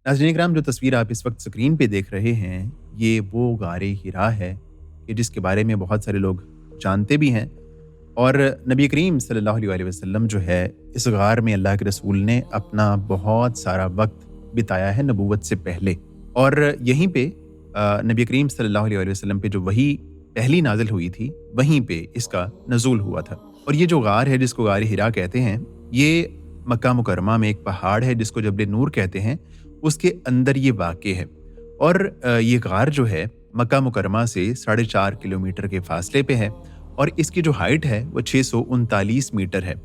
नाज़रीन इकराम, जो तस्वीर आप इस वक्त स्क्रीन पे देख रहे हैं, ये वो गारे हिरा है कि जिसके बारे में बहुत सारे लोग जानते भी हैं। और नबी करीम सल्लल्लाहु अलैहि वसल्लम जो है, इस गार में अल्लाह के रसूल ने अपना बहुत सारा वक्त बिताया है नबूवत से पहले। और यहीं पे नबी करीम सल्लल्लाहु अलैहि वसल्लम पे जो वही पहली नाजिल हुई थी, वहीं पे इसका नज़ूल हुआ था। और ये जो गार है जिसको गार हिरा कहते हैं, ये मक्का मुकरमा में एक पहाड़ है जिसको जबल नूर कहते हैं, उसके अंदर ये वाक़े है। और ये गार जो है मक्का मुकरमा से 4.5 किलोमीटर के फासले पे है और इसकी जो हाइट है वो 639 मीटर है।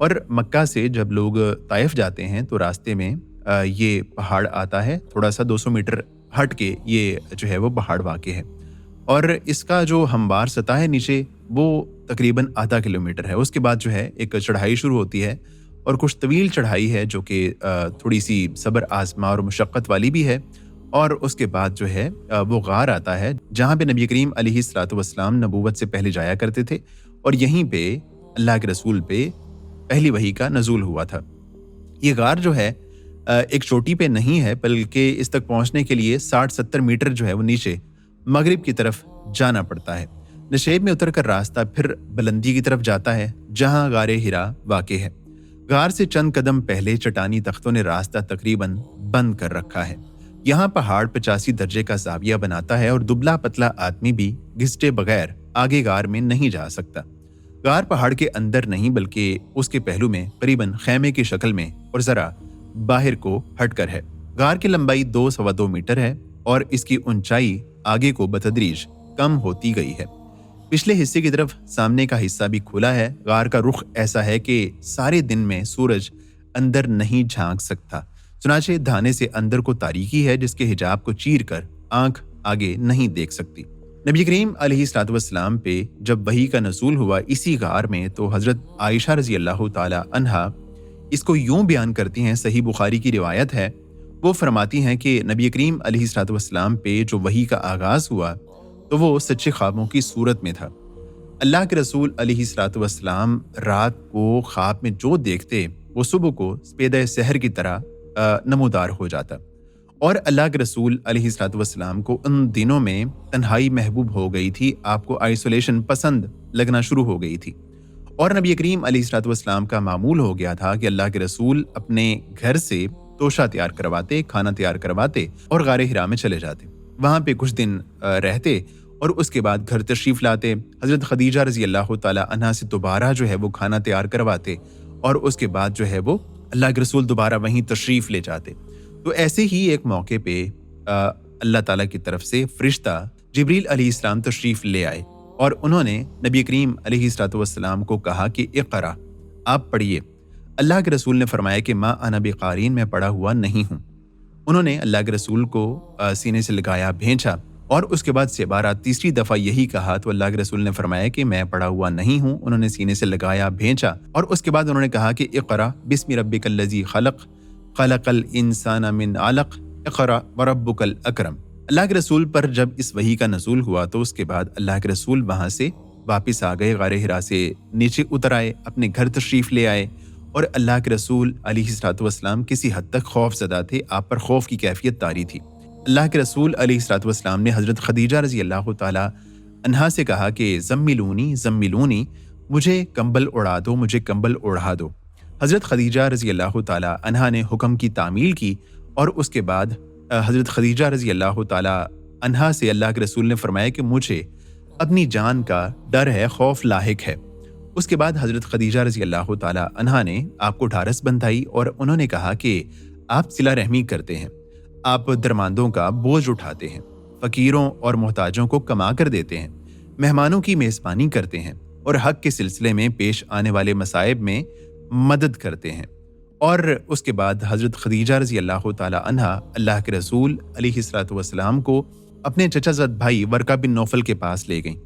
और मक्का से जब लोग ताइफ जाते हैं तो रास्ते में ये पहाड़ आता है, थोड़ा सा 200 मीटर हट के ये जो है वो पहाड़ वाक़े है। और इसका जो हमवार सतह है नीचे, वो तकरीबन आधा किलोमीटर है। उसके बाद जो है एक चढ़ाई शुरू होती है और कुछ तवील चढ़ाई है जो कि थोड़ी सी सब्र आज़मा और मुशक्क़त वाली भी है। और उसके बाद जो है वो गार आता है जहाँ पे नबी करीम अलैहिस्सलातु वस्सलाम नबूवत से पहले जाया करते थे और यहीं पे अल्लाह के रसूल पे पहली वही का नज़ूल हुआ था। ये गार जो है एक चोटी पे नहीं है, बल्कि इस तक पहुँचने के लिए 60-70 मीटर जो है वो नीचे मगरिब की तरफ जाना पड़ता है। नशेब में उतर कर रास्ता फिर बुलंदी की तरफ जाता है जहाँ गारे हिरा वाक़े है। गार से चंद कदम पहले चट्टानी तख्तों ने रास्ता तकरीबन बंद कर रखा है। यहाँ पहाड़ 85 दर्जे का ज़ाविया बनाता है और दुबला पतला आदमी भी घिसटे बगैर आगे गार में नहीं जा सकता। गार पहाड़ के अंदर नहीं बल्कि उसके पहलू में करीबन खैमे की शक्ल में और ज़रा बाहर को हटकर है। गार की लंबाई 2-2.25 मीटर है और इसकी ऊंचाई आगे को बतदरीज कम होती गई है। पिछले हिस्से की तरफ सामने का हिस्सा भी खुला है। गार का रुख ऐसा है कि सारे दिन में सूरज अंदर नहीं झांक सकता, चुनाचे धाने से अंदर को तारीकी है जिसके हिजाब को चीर कर आंख आगे नहीं देख सकती। नबी करीम अलैहिस्सलातु वस्सलाम पे जब वही का नज़ूल हुआ इसी गार में, तो हज़रत आयशा रज़ी अल्लाह ताला अन्हा इसको यूं बयान करती हैं, सही बुखारी की रिवायत है। वो फरमाती हैं कि नबी करीम अलैहिस्सलातु वस्सलाम पे जो वही का आगाज़ हुआ तो वो सच्चे ख्वाबों की सूरत में था। अल्लाह के रसूल अलैहिस्सलातु वस्सलाम रात को ख्वाब में जो देखते वो सुबह को सपेद सहर की तरह नमूदार हो जाता। और अल्लाह के रसूल अलैहिस्सलातु वस्सलाम को उन दिनों में तन्हाई महबूब हो गई थी, आपको आइसोलेशन पसंद लगना शुरू हो गई थी। और नबी करीम अलैहिस्सलातु वस्सलाम का मामूल हो गया था कि अल्लाह के रसूल अपने घर से तोशा तैयार करवाते, खाना तैयार करवाते और गारे हिरा में चले जाते। वहाँ पे कुछ दिन रहते और उसके बाद घर तशरीफ़ लाते। हज़रत खदीजा रज़ी अल्लाह ताला अन्हा से दोबारा जो है वो खाना तैयार करवाते और उसके बाद जो है वो अल्लाह के रसूल दोबारा वहीं तशरीफ़ ले जाते। तो ऐसे ही एक मौके पे अल्लाह ताला की तरफ से फ़रिश्ता जिब्रील अलैहिस्सलाम तशरीफ़ ले आए और उन्होंने नबी करीम अलैहिस्सलातु वस्सलाम को कहा कि इक़रा, आप पढ़िए। अल्लाह के रसूल ने फरमाया कि मा अना बिक़ारीन, मैं पढ़ा हुआ नहीं हूँ। उन्होंने अल्लाह के रसूल को सीने से लगाया, भेंचा और उसके बाद से बारह तीसरी दफ़ा यही कहा तो अल्लाह के रसूल ने फरमाया कि मैं पढ़ा हुआ नहीं हूँ। उन्होंने सीने से लगाया, भेंचा और उसके बाद उन्होंने कहा कि इक़रा बिस्मि रब्बिकल्लज़ी खलक़ खलक़ल इंसाना मिन अलक़ इक़रा व रब्बुकल अकरम। अल्लाह के रसूल पर जब इस वही का नज़ूल हुआ तो उसके बाद अल्लाह के रसूल वहाँ से वापस आ गए, गारे हिरा से नीचे उतर आए, अपने घर तशरीफ़ ले आए। और अल्लाह के रसूल अलैहिस्सलातु वस्सलाम किसी हद तक खौफज़दा थे, आप पर खौफ की कैफियत तारी थी। अल्लाह के रसूल अलैहिस्सलातु वस्सलाम ने हज़रत खदीजा रज़ी अल्लाह ताला अन्हा से कहा कि ज़म्मिलूनी ज़म्मिलूनी, मुझे कंबल उड़ा दो, मुझे कंबल उड़ा दो। हज़रत खदीजा रज़ी अल्लाह ताला अन्हा ने हुक्म की तामील की और उसके बाद हज़रत खदीजा रज़ी अल्लाह ताला अन्हा से अल्लाह के रसूल ने फरमाया कि मुझे अपनी जान का डर है, खौफ लाहिक है। उसके बाद हज़रत खदीजा रज़ी अल्लाह ताला अन्हा ने आपको ढारस बंधाई और उन्होंने कहा कि आप सिला रहमी करते हैं, आप दरमांदों का बोझ उठाते हैं, फ़कीरों और मोहताजों को कमा कर देते हैं, मेहमानों की मेज़बानी करते हैं और हक़ के सिलसिले में पेश आने वाले मसाइब में मदद करते हैं। और उसके बाद हज़रत खदीजा रज़ी अल्लाह ताला अन्हा अल्लाह के रसूल अलैहिस्सलातु वस्सलाम को अपने चचाज़द भाई वर्का बिन नौफल के पास ले गईं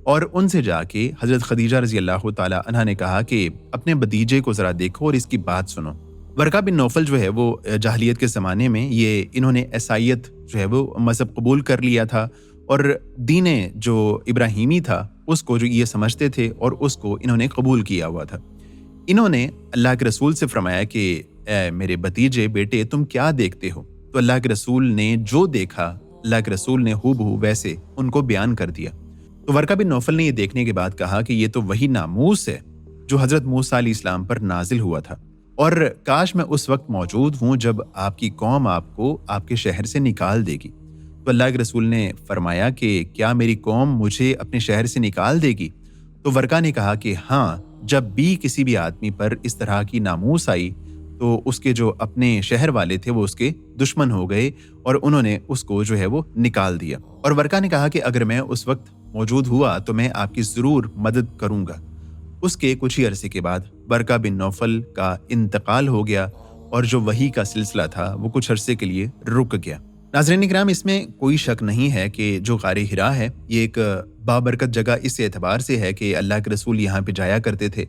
और उनसे जाके हज़रत खदीजा रज़ी अल्लाह ताला अन्हा ने कहा कि अपने भतीजे को ज़रा देखो और इसकी बात सुनो। वर्का बिन नौफल जो है वो जाहिलियत के ज़माने में ये इन्होंने ईसाईयत जो है वो मज़हब कबूल कर लिया था और दीन जो इब्राहीमी था उसको जो ये समझते थे और उसको इन्होंने कबूल किया हुआ था। इन्होंने अल्लाह के रसूल से फरमाया कि मेरे भतीजे बेटे तुम क्या देखते हो? تو اللہ کے رسول نے جو دیکھا اللہ کے رسول نے ہو بہو ویسے ان کو بیان کر دیا۔ تو ورقہ بن نوفل نے یہ دیکھنے کے بعد کہا کہ یہ تو وہی ناموس ہے جو حضرت موسیٰ علیہ السلام پر نازل ہوا تھا، اور کاش میں اس وقت موجود ہوں جب آپ کی قوم آپ کو آپ کے شہر سے نکال دے گی۔ تو اللہ کے رسول نے فرمایا کہ کیا میری قوم مجھے اپنے شہر سے نکال دے گی؟ تو ورقہ نے کہا کہ ہاں، جب بھی کسی بھی آدمی پر اس طرح کی ناموس آئی تو اس کے جو اپنے شہر والے تھے وہ اس کے دشمن ہو گئے اور انہوں نے اس کو جو ہے وہ نکال دیا۔ اور ورقہ نے کہا کہ اگر میں اس وقت موجود ہوا تو میں آپ کی ضرور مدد کروں گا۔ اس کے کچھ ہی عرصے کے بعد ورقہ بن نوفل کا انتقال ہو گیا اور جو وحی کا سلسلہ تھا وہ کچھ عرصے کے لیے رک گیا۔ ناظرین کرام، اس میں کوئی شک نہیں ہے کہ جو غار حرا ہے یہ ایک بابرکت جگہ اس اعتبار سے ہے کہ اللہ کے رسول یہاں پہ جایا کرتے تھے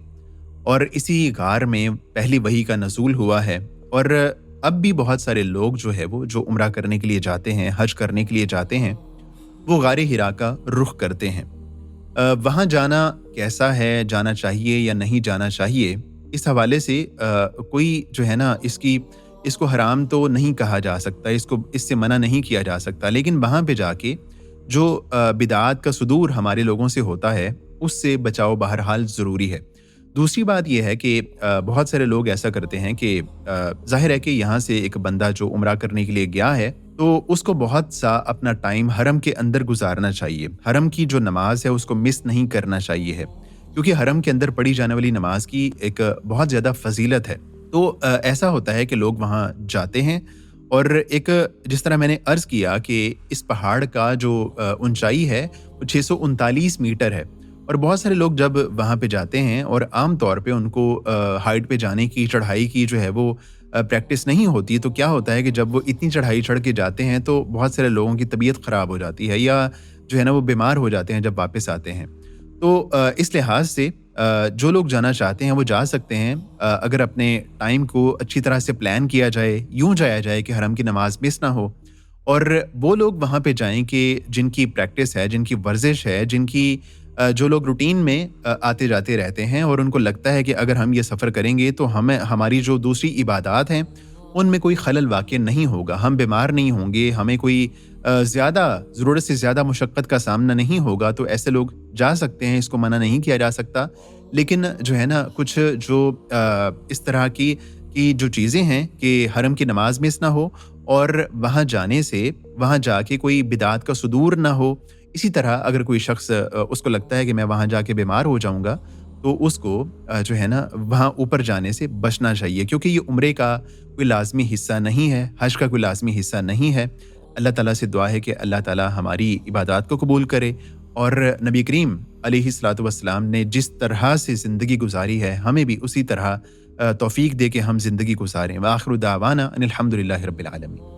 اور اسی غار میں پہلی وحی کا نزول ہوا ہے، اور اب بھی بہت سارے لوگ جو ہے وہ جو عمرہ کرنے کے لیے جاتے ہیں، حج کرنے کے لیے جاتے ہیں، وہ غار حرا کا رخ کرتے ہیں۔ وہاں جانا کیسا ہے، جانا چاہیے یا نہیں جانا چاہیے، اس حوالے سے کوئی جو ہے نا اس کو حرام تو نہیں کہا جا سکتا، اس سے منع نہیں کیا جا سکتا، لیکن وہاں پہ جا کے جو بدعات کا صدور ہمارے لوگوں سے ہوتا ہے اس سے بچاؤ بہرحال ضروری ہے۔ دوسری بات یہ ہے کہ بہت سارے لوگ ایسا کرتے ہیں کہ ظاہر ہے کہ یہاں سے ایک بندہ جو عمرہ کرنے کے لیے گیا ہے تو اس کو بہت سا اپنا ٹائم حرم کے اندر گزارنا چاہیے، حرم کی جو نماز ہے اس کو مس نہیں کرنا چاہیے ہے، کیونکہ حرم کے اندر پڑھی جانے والی نماز کی ایک بہت زیادہ فضیلت ہے۔ تو ایسا ہوتا ہے کہ لوگ وہاں جاتے ہیں، اور ایک جس طرح میں نے عرض کیا کہ اس پہاڑ کا جو اونچائی ہے وہ 639 میٹر ہے، اور بہت سارے لوگ جب وہاں پہ جاتے ہیں اور عام طور پہ ان کو ہائٹ پہ جانے کی، چڑھائی کی جو ہے وہ پریکٹس نہیں ہوتی، تو کیا ہوتا ہے کہ جب وہ اتنی چڑھائی چڑھ کے جاتے ہیں تو بہت سارے لوگوں کی طبیعت خراب ہو جاتی ہے یا جو ہے نا وہ بیمار ہو جاتے ہیں جب واپس آتے ہیں۔ تو اس لحاظ سے جو لوگ جانا چاہتے ہیں وہ جا سکتے ہیں، اگر اپنے ٹائم کو اچھی طرح سے پلان کیا جائے، یوں جایا جائے کہ حرم کی نماز مس نہ ہو، اور وہ لوگ وہاں پہ جائیں کہ جن کی پریکٹس ہے، جن کی ورزش ہے، جن کی جو لوگ روٹین میں آتے جاتے رہتے ہیں اور ان کو لگتا ہے کہ اگر ہم یہ سفر کریں گے تو ہماری جو دوسری عبادات ہیں ان میں کوئی خلل واقع نہیں ہوگا، ہم بیمار نہیں ہوں گے، ہمیں کوئی زیادہ ضرورت سے زیادہ مشقت کا سامنا نہیں ہوگا، تو ایسے لوگ جا سکتے ہیں، اس کو منع نہیں کیا جا سکتا۔ لیکن جو ہے نا کچھ جو اس طرح کی جو چیزیں ہیں کہ حرم کی نماز مس نہ ہو اور وہاں جانے سے وہاں جا کے کوئی بدعات کا صدور نہ ہو، اسی طرح اگر کوئی شخص اس کو لگتا ہے کہ میں وہاں جا کے بیمار ہو جاؤں گا تو اس کو جو ہے نا وہاں اوپر جانے سے بچنا چاہیے، کیونکہ یہ عمرے کا کوئی لازمی حصہ نہیں ہے، حج کا کوئی لازمی حصہ نہیں ہے۔ اللہ تعالیٰ سے دعا ہے کہ اللہ تعالیٰ ہماری عبادات کو قبول کرے، اور نبی کریم علیہ الصلوۃ والسلام نے جس طرح سے زندگی گزاری ہے ہمیں بھی اسی طرح توفیق دے کہ ہم زندگی گزاریں۔ وآخر دعوانا ان الحمد للہ رب العالمین۔